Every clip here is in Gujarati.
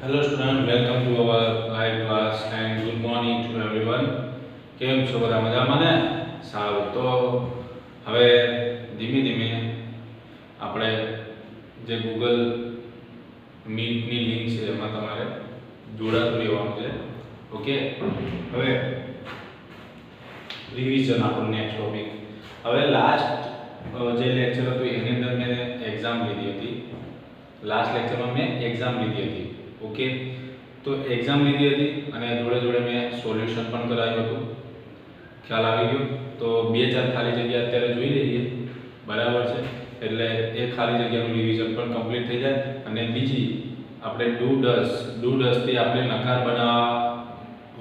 Hello student, welcome to our live class and good morning to everyone. કેમ છો બધા મજામાં ને? સારું તો હવે ધીમે ધીમે આપણે જે Google Meet ની લિંક છે એમાં તમારે જોડાતું રહેવાનું છે. ઓકે. હવે રિવિઝન આપણું નેક્સ્ટ ટોપિક. હવે લાસ્ટ જે લેક્ચર હતું એની અંદર મેં એક્ઝામ લીધી હતી. લાસ્ટ લેક્ચરમાં મેં એક્ઝામ લીધી હતી. ઓકે, તો એક્ઝામ લીધી હતી અને જોડે જોડે મેં સોલ્યુશન પણ કરાવ્યું હતું. ખ્યાલ આવી ગયો? તો 2-4 ખાલી જગ્યા અત્યારે જોઈ લઈએ, બરાબર છે? એટલે એ ખાલી જગ્યાનું રિવિઝન પણ કમ્પ્લીટ થઈ જાય. અને બીજી આપણે ડુ ડસ થી આપણે નકાર બનાવવા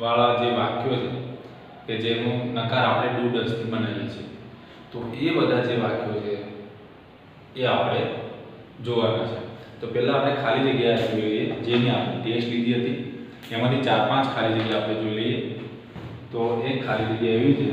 વાળા જે વાક્યો છે કે જેનું નકાર આપણે ડુ ડસ થી બનાવીએ છીએ, તો એ બધા જે વાક્યો છે એ આપણે જોવાના છે. તો પહેલા આપણે ખાલી જગ્યા જોઈ લઈએ, જેની આપણે ટેસ્ટ લીધી હતી એમાંથી 4-5 ખાલી જગ્યા આપણે જોઈ લઈએ. તો એક ખાલી જગ્યા એવી છે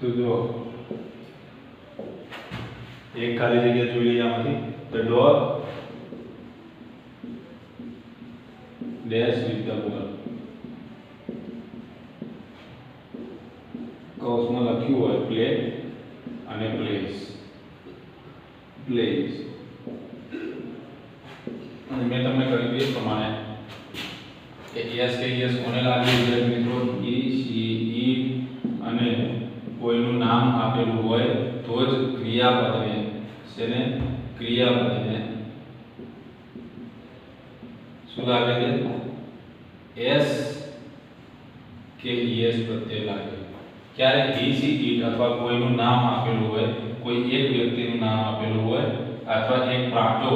તો જો એક ખાલી જગ્યા જોઈ લઈએ આમાંથી. The dog dash with the ball. કૌંસમાં લખ્યું હોય પ્લે અને પ્લેસ. અને મેં તમને કહ્યું એ પ્રમાણે કે એસ કે એસ કોને લાગે વિદ્યાર્થી મિત્રો? ઈ સી ઈ અને કોઈનું નામ આપેલું હોય તો જ ક્રિયાપદને શું લાગે છે? એસ કે એસ પ્રત્યે લાગે. ક્યારે હી સી ઈટ અથવા કોઈનું નામ આપેલું હોય, કોઈ એક વ્યક્તિનું નામ આપેલું હોય અથવા એક પ્રાંતો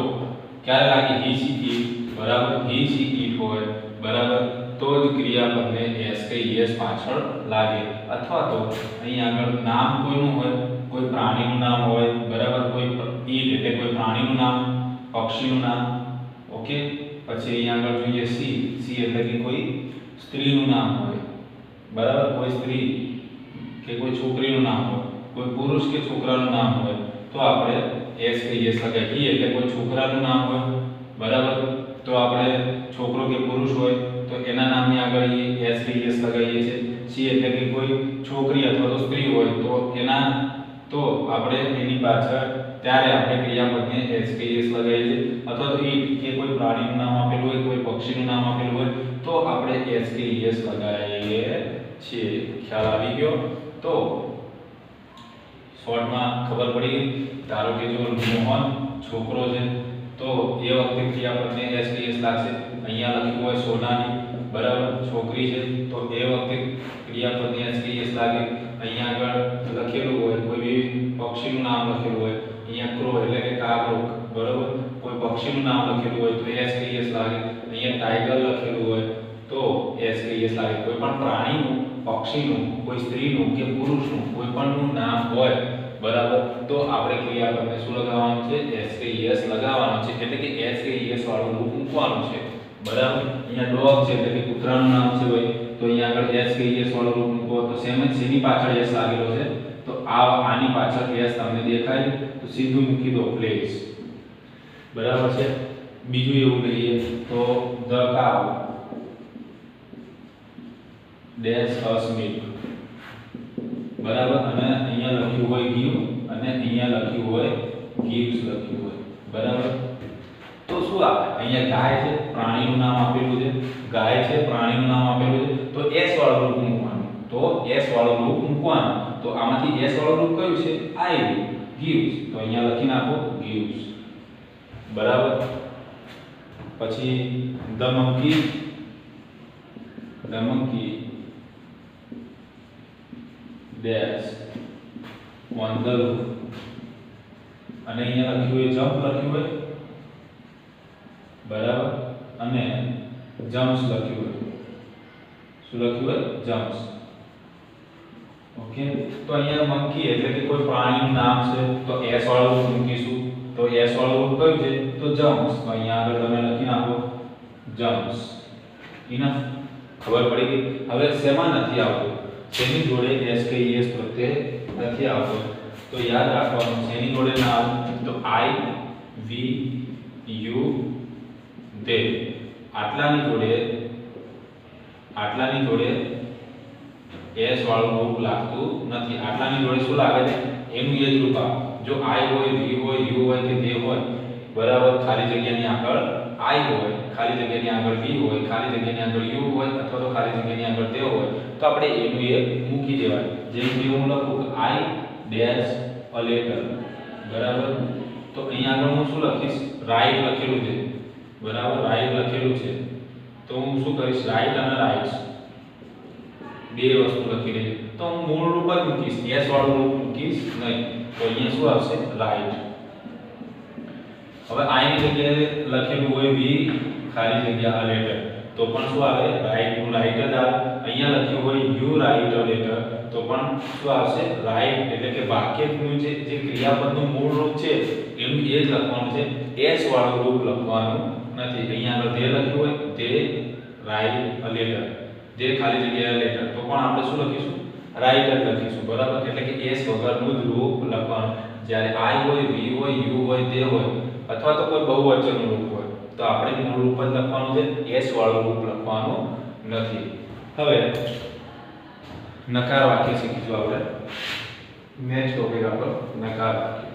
ક્યારે લાગે? હી સી ઈટ, બરાબર? હી સી ઈટ હોય, બરાબર, તો જ ક્રિયાપદને એસ કે એસ પાછળ લાગે. અથવા તો અહીં આગળ નામ કોઈનું હોય, કોઈ પ્રાણીનું નામ હોય, બરાબર, કોઈ ઈટ એટલે કોઈ પ્રાણીનું નામ, પક્ષીનું નામ. ઓકે, પછી અહીં આગળ જોઈએ સી એટલે કે કોઈ સ્ત્રીનું નામ હોય, બરાબર, કોઈ સ્ત્રી કે કોઈ છોકરીનું નામ હોય, કોઈ પુરુષ કે છોકરાનું નામ હોય, તો આપણે એસ કે એસ લગાવીએ. એટલે કોઈ છોકરાનું નામ હોય, બરાબર, તો આપણે છોકરો કે પુરુષ હોય તો એના નામની આગળ એસ કે એસ લગાવીએ છીએ. સી એટલે કે કોઈ છોકરી અથવા તો સ્ત્રી હોય તો આપણે એની પાછળ ત્યારે આપણે ક્રિયાપદને એસ કે એસ લગાવીએ છીએ. અથવા તો ઈટ કે કોઈ પ્રાણીનું નામ આપેલું હોય, કોઈ પક્ષીનું નામ આપેલું હોય તો આપણે એસ કે એસ લગાવીએ છીએ. ખ્યાલ આવી ગયો? તો શોર્ટમાં ખબર પડી ગઈ. ધારો કે જો મોહન છોકરો છે તો એ વખતે ક્રિયાપદને એસ કે એસ લાગશે. અહીંયા લખ્યું હોય સોનાની, બરાબર, છોકરી છે તો એ વખતે ક્રિયાપદને એસ કે એસ લાગે. અહીંયા આગળ લખેલું હોય કોઈ બી પક્ષીનું નામ લખેલું હોય, અહીંયા ક્રો એટલે કે કાગડો, બરાબર, કોઈ પક્ષીનું નામ લખેલું હોય તો એસ કે એસ લાગે. અહીંયા ટાઈગર લખેલું હોય તો એસ કે એસ લાગે. કોઈ પણ પ્રાણીનું, પક્ષીનું, કોઈ સ્ત્રીનું કે પુરુષનું કોઈ પણનું નામ હોય, બરાબર, તો આપણે ક્રિયાપદને શું લગાવવાનું છે? એસ કે એસ લગાવવાનું છે. એટલે કે એસ કે એસ વાળું રૂપ મૂકવાનું છે, બરાબર. અહીંયા ડોગ છે એટલે કે કૂતરાનું નામ છે ભાઈ, તો અહીંયા આગળ એસ કે એસ વાળું રૂપ મૂકો. તો સેમ જ શેની પાછળ એસ લાગેલો છે? તો આની પાછળ એસ તમને દેખાય તો સીધું મૂકી દો પ્લેસ, બરાબર છે. બીજું એવું લઈએ તો the cow dash us milk, બરાબર, અને અહીંયા લખ્યું હોય ગીવ અને અહીંયા લખ્યું હોય ગીવ્સ લખ્યું હોય, બરાબર. તો શું આપે? અહીંયા ગાય છે, પ્રાણીનું નામ આપેલું છે, ગાય છે, પ્રાણીનું નામ આપેલું છે, તો એસ વાળું રૂપ મૂકવાનું. તો એસ વાળું રૂપ મૂકવાનું. તો આમાંથી એસ વાળું રૂપ કયું છે? આઈ ગીવ્સ. તો અહીંયા લખી નાખો ગીવ્સ, બરાબર. પછી the monkey dash on the roof, અને અહીંયા લખ્યું હોય જમ્પ લખ્યું હોય, બરાબર, અને જમ્પ્સ લખ્યું હોય. શું લખ્યું હોય? જમ્પ્સ. ઓકે, તો અહીંયા મંકી એટલે કે કોઈ પ્રાણીનું નામ છે તો એસ વાળું મૂકીશું. તો s વાળું રૂપ કયું છે? તો જમ્પ્સ. તો અહીંયા આગળ તમે લખી નાખો જમ્પ્સ, ઇનફ, ખબર પડી ગઈ. હવે શેમાં નથી આવતું, શેની જોડે એસ કે ઈએસ પ્રત્યય નથી આવતો, તો યાદ રાખવાનું શેની જોડે ના આવે, તો આઈ વી યુ દે. આટલાની જોડે એસ વાળું રૂપ લાગતું નથી. આટલાની જોડે શું લાગે છે, એનું એ જ રૂપ આવે. જો આઈ હોય, વી હોય, યુ હોય કે દે હોય, બરાબર, ખાલી જગ્યાની આગળ આઈ હોય, ખાલી જગ્યાની આગળ વી હોય, ખાલી જગ્યાની આગળ યુ હોય અથવા તો ખાલી જગ્યાની આગળ દે હોય, તો આપણે એનું એ મૂકી દેવાય. જેમ કે હું લખું આઈ ડેશ અ લેટર, બરાબર, તો અહીંયા આગળ હું શું લખીશ, રાઈટ લખેલું છે, બરાબર, રાઈટ લખેલું છે, તો હું શું કરીશ, રાઈટ અને રાઇટ્સ બે વસ્તુ લખી રહી, તો હું મૂળ રૂપ જ મૂકીશ, એસ વાળું રૂપ મૂકીશ નહીં. તો અહીંયા શું આવશે, રાઈટ. હવે આઈ ની જગ્યાએ લખેલું હોય વી ખાલી જગ્યા અ લેટર, તો પણ શું આવે, રાઈટ નું રાઈટ જ આવે. અહીંયા લખ્યું હોય યુ રાઈટ અ લેટર, તો પણ શું આવશે, રાઈટ. એટલે કે વાક્યનું જે ક્રિયાપદનું મૂળ રૂપ છે એનું એ જ લખવાનું છે, એસ વાળું રૂપ લખવાનું નથી. અહીંયા આગળ તે લખ્યું હોય તે રાઈટ અ લેટર, જે ખાલી જગ્યા લેટર, તો પણ આપણે શું લખીશું, રાઈટ જ લખીશું, બરાબર. એટલે કે એસ વગરનું જ રૂપ લખવાનું. જ્યારે આઈ હોય, વી હોય, યુ હોય, તે હોય અથવા તો કોઈ બહુવચનનું રૂપ હોય, તો આપણે મૂળ રૂપ જ લખવાનું છે, એસ વાળું રૂપ લખવાનું નથી. હવે નકાર વાક્ય શીખીશું આપણે. નેક્સ્ટ ટોપિક આપણો નકાર વાક્ય.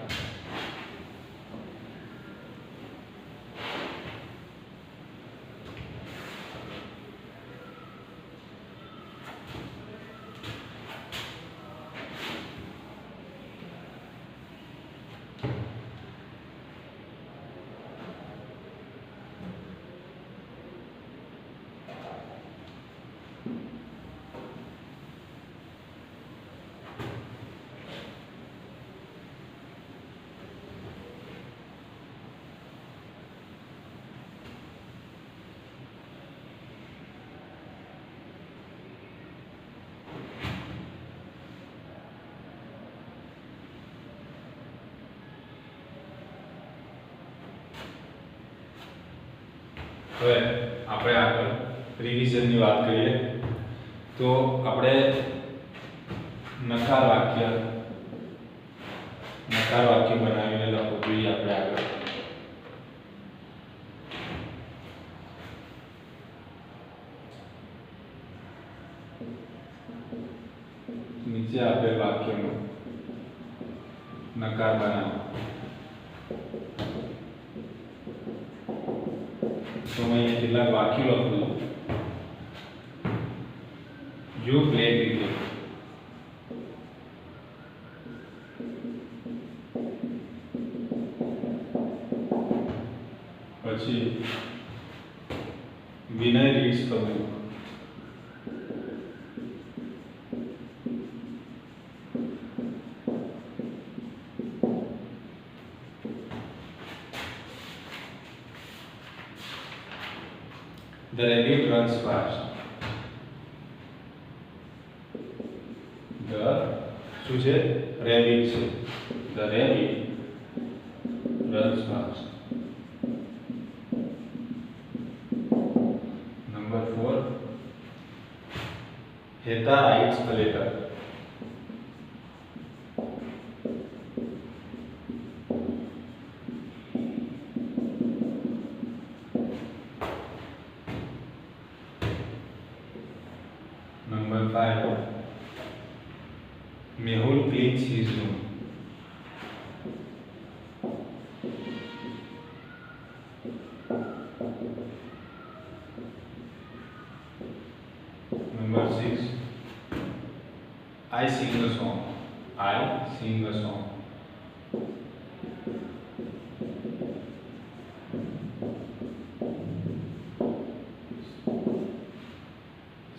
હવે આપણે આગળ રિવિઝનની વાત કરીએ, તો આપણે નકાર વાક્ય બનાવીને લખવું જોઈએ. આપણે આગળ નીચે આપેલ વાક્યનો નકાર બનાવો. તો मैं ये કેટલાક વાક્યો લખું છું. યુ પ્લે ક્રિકેટ, પછી Vinay reads the book, The rabbit runs fast. The શું છે, rabbit છે. The rabbit runs fast. Number 4. Heta writes a letter. Number 5. Mehul cleans his room. Number 6. I sing a song. I sing a song.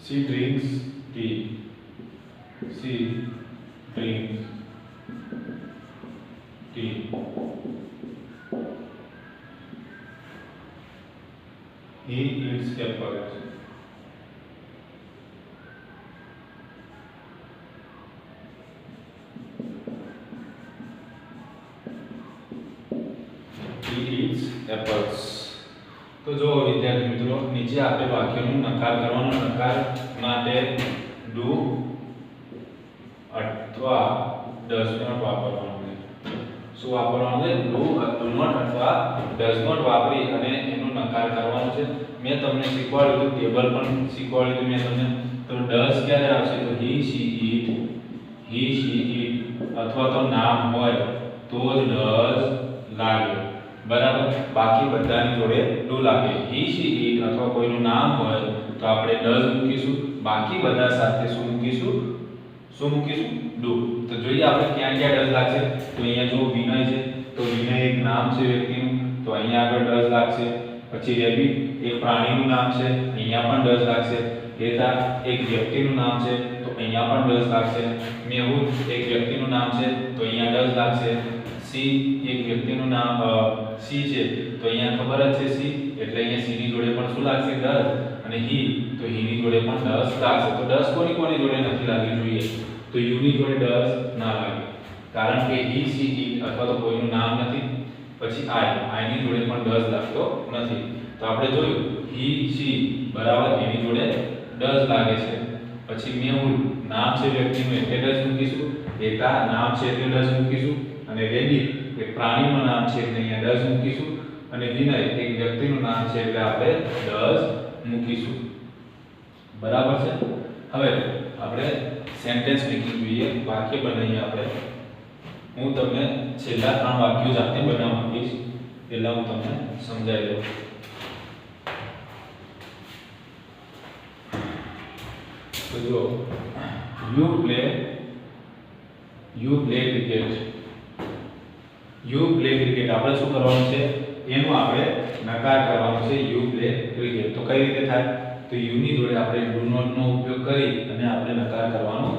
She drinks tea. She drinks tea. He eats apples. He eats apples. તો જો વિદ્યાર્થી મિત્રો નીચે આપેલ વાક્યનું નકાર કરવાનો નકાર માટે ડુ અથવા ડઝ નોટ વાપરવાનું છે. શું વાપરવાનું છે? ડુ નોટ અથવા ડઝ નોટ વાપરી અને એનો નકાર કરવાનો છે. મેં તમને શીખવાડ્યું ટેબલ પણ શીખવાડ્યું મેં તમને. તો ડઝ ક્યારે આવશે? તો હી સી ઇટ અથવા તો નામ હોય તો જ ડઝ લાગે, બરાબર. બાકી બધાની જોડે ડુ લાગે. હી સી ઇટ અથવા કોઈનું નામ હોય તો આપણે ડઝ મૂકીશું, બાકી બધા સાથે શું મૂકીશું? ડુ. તો જોઈએ આપણે ક્યાં ક્યાં ડઝ લાગશે. તો અહીંયા જો વિનય છે તો વિનય એક નામ છે વ્યક્તિનું, તો અહીંયા આગળ ડઝ લાગશે. પછી રેબિટ એક પ્રાણીનું નામ છે, અહીંયા પણ ડઝ લાગશે. હેતા એક વ્યક્તિનું નામ છે તો અહીંયા પણ ડઝ લાગશે. મેહુલ એક વ્યક્તિનું નામ છે તો અહીંયા ડઝ લાગશે. સી એક વ્યક્તિનું નામ સી છે તો અહીંયા ખબર જ છે સી, એટલે અહીંયા સી ની જોડે પણ શું લાગશે? ડઝ. અને હી તો હી ની જોડે પણ ડઝ લાગશે. તો ડઝ કોની જોડે નથી લાગવી જોઈએ? તો યુ ની જોડે ડઝ ના લાગે, કારણ કે હી સી ઇટ અથવા તો કોઈનું નામ નથી. પછી આઈ ની જોડે પણ ડઝ લાગતો નથી. તો આપણે જોયું હી સી બરાબર એની જોડે ડઝ લાગે છે. પછી મેહુલ નામ છે વ્યક્તિનું એટલે ડઝ મૂકીશું. હેતા નામ છે એટલે ડઝ મૂકીશું. અને રેબિટ એક પ્રાણીનું નામ છે એટલે અહીંયા ડઝ મૂકીશું. અને વિનય એક વ્યક્તિનું નામ છે એટલે આપણે ડઝ મૂકીશું, બરાબર છે. હવે આપણે સેન્ટેન્સ મેકિંગ જોઈએ, વાક્ય બનાવીએ આપણે. હું તમને છેલ્લા 3 વાક્યો જાતે બનાવવા માંગીશ. પહેલા હું તમને સમજાવી દઉં. તો જો યુ પ્લે ક્રિકેટ. આપણે શું કરવાનું છે? એનો આપણે નકાર કરવાનો છે. You play cricket. તો કઈ રીતે થાય? તો યુ ની જોડે આપણે ડુ નોટ નો ઉપયોગ કરી અને આપણે નકાર કરવાનો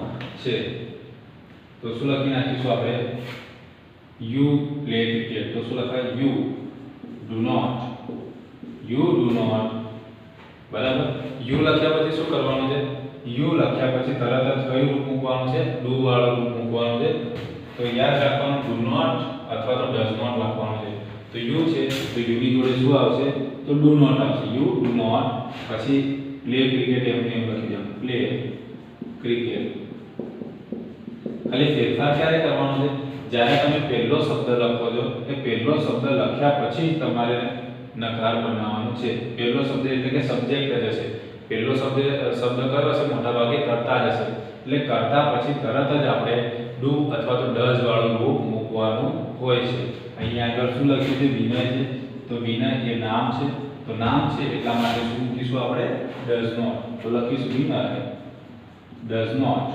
છે. તો શું લખી નાખીશું આપણે? You play cricket. તો શું લખાય? યુ ડુ નોટ, બરાબર. યુ લખ્યા પછી શું કરવાનું છે? યુ લખ્યા પછી તરત જ કયું રૂપ મૂકવાનું છે? ડુ વાળું રૂપ મૂકવાનું છે. તો યાદ રાખવાનું ડુ નોટ અથવા તો ડઝ નોટ લખવાનું છે. તો યુ છે તો યુ ની જોડે શું આવશે? તો ડુ નોટ આવશે. યુ ડુ નોટ પછી પ્લે ક્રિકેટ એમને એમ લખી દો. Play cricket. ખાલી ફેરફાર ક્યારે કરવાનો છે? જ્યારે તમે પહેલો શબ્દ લખો છો એ પહેલો શબ્દ લખ્યા પછી તમારે નકાર બનાવવાનો છે. પહેલો શબ્દ એટલે કે સબ્જેક્ટ જ હશે. પહેલો શબ્દ કયો હશે? મોટા ભાગે કર્તા જ હશે. એટલે કર્તા પછી તરત જ આપણે ડુ અથવા તો ડઝ વાળું રૂપ મૂકવાનું હોય છે. અહીંયા આગળ શું લખ્યું છે? વિનય છે તો વિનય એ નામ છે. તો નામ છે એટલા માટે શું મૂકીશું આપણે? Does not. તો લખીશું વિનય ડઝ નોટ.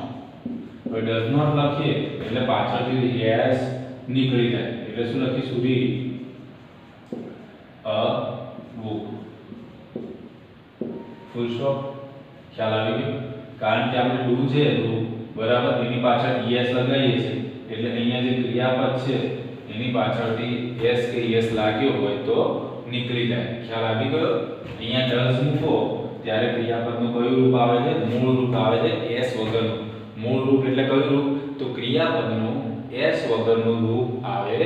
હવે ડઝ નોટ લખીએ એટલે પાછળથી એસ નીકળી જાય એટલે શું લખીશું? Read a book. Full stop. ખ્યાલ આવી ગયો? કારણ કે આપણે ડુ છે બરાબર એની પાછળ એસ લગાવીએ છીએ એટલે અહીંયા જે ક્રિયાપદ છે એની પાછળથી એસ કે એસ લાગ્યો હોય તો નીકળી જાય. ખ્યાલ આવી ગયો? અહીંયા ડઝ મૂકો ત્યારે ક્રિયાપદનું કયું રૂપ આવે છે? મૂળ રૂપ આવે છે એસ વગરનું. મૂળ રૂપ એટલે કયું રૂપ? તો ક્રિયાપદનું એસ વગરનું રૂપ આવે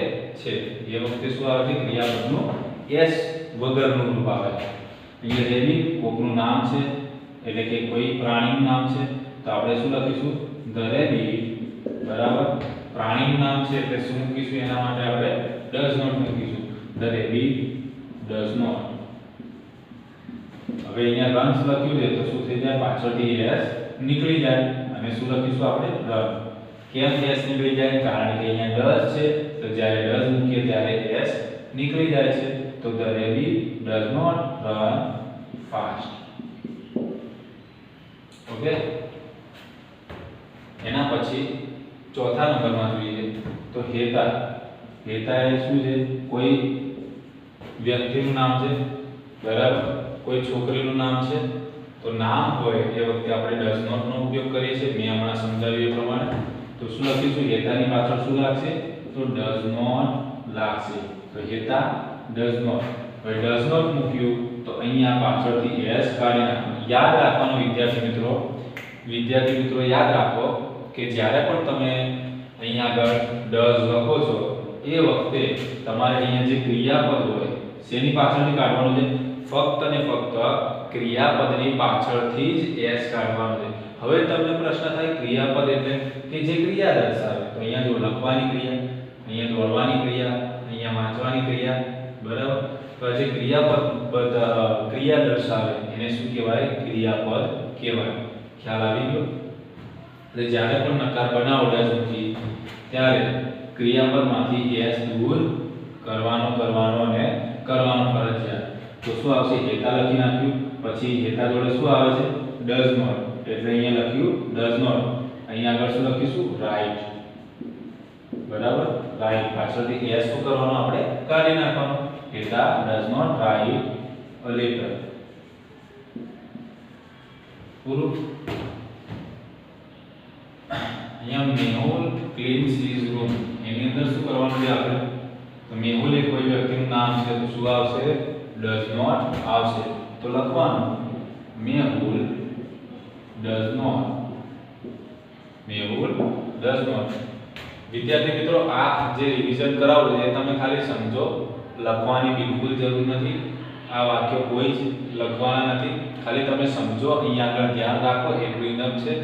છે. એ વખતે શું આવે છે? ક્રિયાપદનું એસ વગરનું રૂપ આવે છે. અહીંયા રેબિટ કોકનું નામ છે એટલે કે કોઈ પ્રાણીનું નામ છે તો આપણે શું લખીશું? ધ રેબિટ, બરાબર. પ્રાણીનું નામ છે એટલે શું મૂકીશું? એના માટે આપણે ડઝ નોટ મૂકીશું. The rabbit does not. હવે અહીંયા રન્સ લખ્યું છે તો શું થઈ જાય? પાછળથી એસ નીકળી જાય અને શું લખીશું આપણે? રન. કેમ એસ નીકળી જાય? કારણ કે અહીંયા ડઝ છે તો જ્યારે ડઝ મૂકીએ ત્યારે એસ નીકળી જાય છે. તો the rabbit does not run fast. Okay. એના પછી ચોથા નંબરમાં જોઈએ તો હેતા. હેતા એ શું છે? કોઈ વ્યક્તિનું નામ છે, બરાબર. કોઈ છોકરીનું નામ છે તો નામ હોય એ વખતે આપણે ડઝ નોટ નો ઉપયોગ કરીએ છીએ. મેં હમણાં સમજાવ્યું એ પ્રમાણે. તો શું લખીશું? હેતાની પાછળ શું લાગશે? તો ડઝ નોટ લાગશે. તો હેતા ડઝ નોટ. હવે ડઝ નોટ મૂક્યું તો અહીંયા પાછળથી એસ કાઢી નાખવાનું. યાદ રાખવાનું વિદ્યાર્થી મિત્રો યાદ રાખો કે જ્યારે પણ તમે અહીંયા આગળ ડઝ લખો છો એ વખતે તમારે અહીંયા જે ક્રિયાપદ હોય શેની પાછળથી કાઢવાનું છે? ફક્ત ને ફક્ત ક્રિયાપદની પાછળથી જ s કાઢવાનું છે. હવે તમને પ્રશ્ન થાય ક્રિયાપદ એટલે કે જે ક્રિયા દર્શાવે. તો અહીંયા જો લખવાની ક્રિયા, અહીંયા દોડવાની ક્રિયા, અહીંયા વાંચવાની ક્રિયા, બરાબર. તો જે ક્રિયાપદ ક્રિયા દર્શાવે એને શું કહેવાય? ક્રિયાપદ કહેવાય. ખ્યાલ આવી ગયો? એટલે જ્યારે પણ નકાર બનાવો ડેશ મૂકી ત્યારે ક્રિયાપદમાંથી s દૂર કરવાનો અને કરવાનો ફરજિયાત. તો શું આવશે? હેતા લખી નાખ્યું, પછી હેતા જોડે શું આવે છે? Does not. એટલે અહીંયા લખ્યું ડઝ નોટ. અહીંયા આગળ શું લખીશું? રાઈટ. બરાબર, રાઈટ. પાછળથી s શું કરવાનો? આપણે કાઢી નાખવાનો. Heta does not write a letter. પૂરું. અહીંયા મેહુલ ક્લીન્સ હિઝ રૂમ. એની અંદર શું કરવાનું છે આપણે? તો મેહુલ એ કોઈ વ્યક્તિનું નામ છે તો શું આવશે? ડઝ નોટ આવશે. તો લખવાનું Mehul does not. Mehul does not. વિદ્યાર્થી મિત્રો, આ જે રિવિઝન કરાવું છે તમે ખાલી સમજો, લખવાની બિલકુલ જરૂર નથી. આ વાક્ય કોઈ જ લખવાના નથી, ખાલી તમે સમજો. અહીંયા આગળ ધ્યાન રાખો, એટલું ઇનફ છે.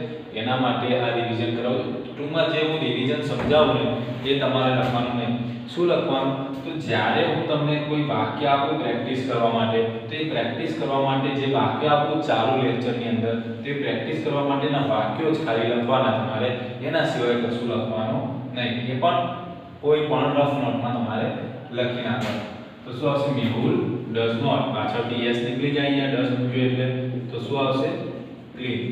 એના માટે આ રિવિઝન કરાવું. ટૂંકમાં જે હું રિવિઝન સમજાવું ને એ તમારે લખવાનું નહીં. શું લખવાનું? તો જ્યારે હું તમને કોઈ વાક્ય આપું પ્રેક્ટિસ કરવા માટે, તો એ પ્રેક્ટિસ કરવા માટે જે વાક્ય આપું ચાલુ લેક્ચરની અંદર, તે પ્રેક્ટિસ કરવા માટેના વાક્યો જ ખાલી લખવાના તમારે. એના સિવાય કશું લખવાનું નહીં. એ પણ કોઈ પણ રફ નોટમાં તમારે લખી નાખવાનું. તો શું આવશે? Mehul does not. પાછળથી s નીકળી જાય. અહીંયા ડઝ મૂક્યું એટલે તો શું આવશે? ક્લીન.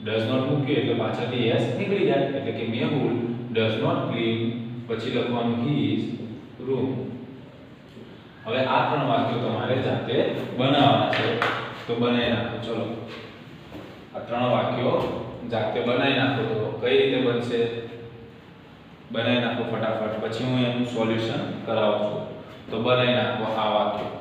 ડઝ નોટ મૂક્યું એટલે પાછળથી s નીકળી જાય. એટલે કે મેહુલ ડઝ નોટ ક્લીન. પછી લખવાનું હિઝ રૂમ. હવે આ ત્રણ વાક્યો તમારે જાતે બનાવવાના છે. તો બનાવી નાખો. ચલો, આ ત્રણ વાક્યો જાતે બનાવી નાખો. તો કઈ રીતે બનશે? બનાવી નાખો ફટાફટ. પછી હું એનું સોલ્યુશન કરાવું છું. તો બનાવી નાખો આ વાક્યો.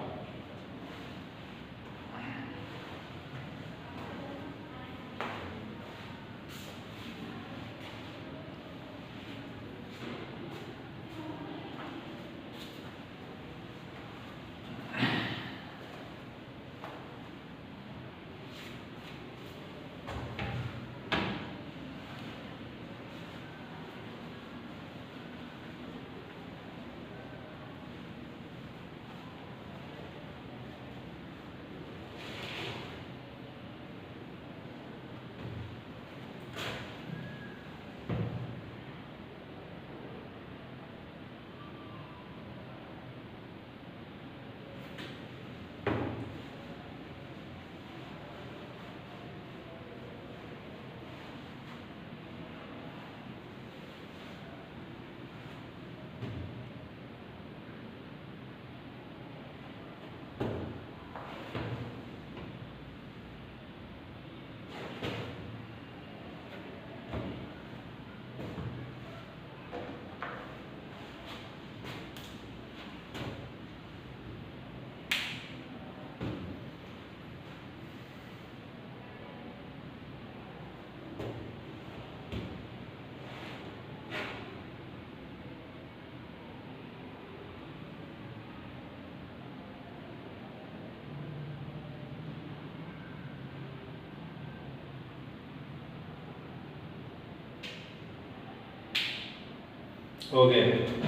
ઓકે,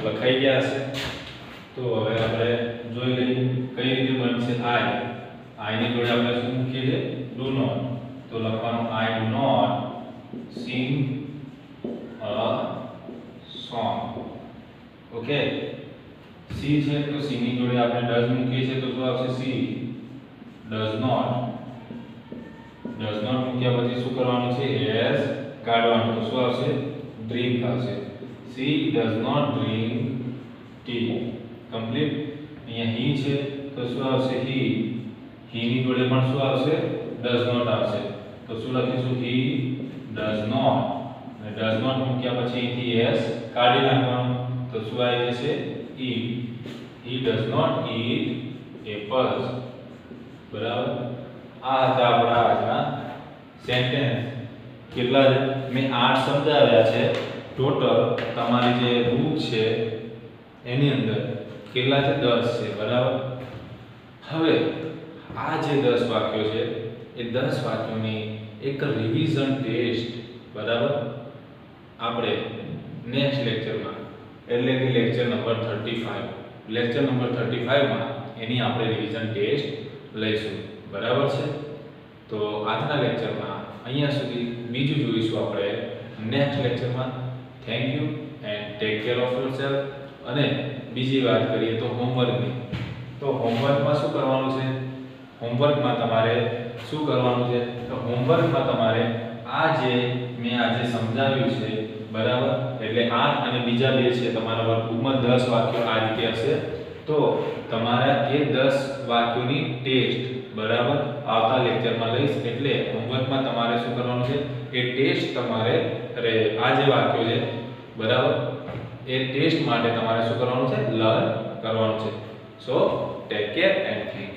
લખાઈ ગયા હશે. તો હવે આપણે જોઈ લઈએ કઈ રીતે બનશે. I ની જોડે આપણે શું મૂકીએ છે? Do not. તો લખવાનું I do not sing a song. Okay, she છે તો સી ની જોડે આપણે ડઝ મૂકીએ છે તો શું આવશે? She does not. Does not મૂક્યા પછી શું કરવાનું છે? એસ કાઢવાનું. તો શું આવશે? ડ્રિંક આવશે. She does not drink tea. Complete. અહીંયા he છે તો શું આવશે? he. he ની જોડે પણ શું આવશે? does not આવશે. તો શું લખીશું? he does not. અને does not મૂક્યા પછી અહીંથી s કાઢી નાખવાનું. તો શું આવી જશે? eat. he does not eat apples. બરાબર. આ હતા આપણા આજના સેન્ટેન્સ. કેટલા છે? મેં 8 સમજાવ્યા છે. ટોટલ તમારી જે બુક છે એની અંદર કેટલા છે? 10 છે. બરાબર. હવે આ જે 10 વાક્યો છે એ 10 વાક્યોની એક રિવિઝન ટેસ્ટ, બરાબર, આપણે નેક્સ્ટ લેક્ચરમાં એટલે કે લેક્ચર નંબર 35 માં એની આપણે રિવિઝન ટેસ્ટ લઈશું, બરાબર છે. તો આજના લેક્ચરમાં અહીંયા સુધી, બીજું જોઈશું આપણે નેક્સ્ટ લેક્ચરમાં. Thank you and take care of yourself. અને બીજી વાત કરીએ તો હોમવર્કની. તો હોમવર્કમાં શું કરવાનું છે? હોમવર્કમાં તમારે શું કરવાનું છે? તો હોમવર્કમાં તમારે આ જે મેં આજે સમજાવ્યું છે, બરાબર, એટલે આ અને બીજા બે છે તમારા વર્કબુકમાં 10 વાક્યો આ રીતે હશે. તો તમારે એ 10 વાક્યોની ટેસ્ટ, બરાબર, આવતા લેક્ચરમાં લઈશ. એટલે હોમવર્કમાં તમારે શું કરવાનું છે? એ ટેસ્ટ તમારે આ જે વાક્યો છે, બરાબર, એ ટેસ્ટ માટે તમારે શું કરવાનું છે? લર્ન કરવાનું છે. સો take care and thank you.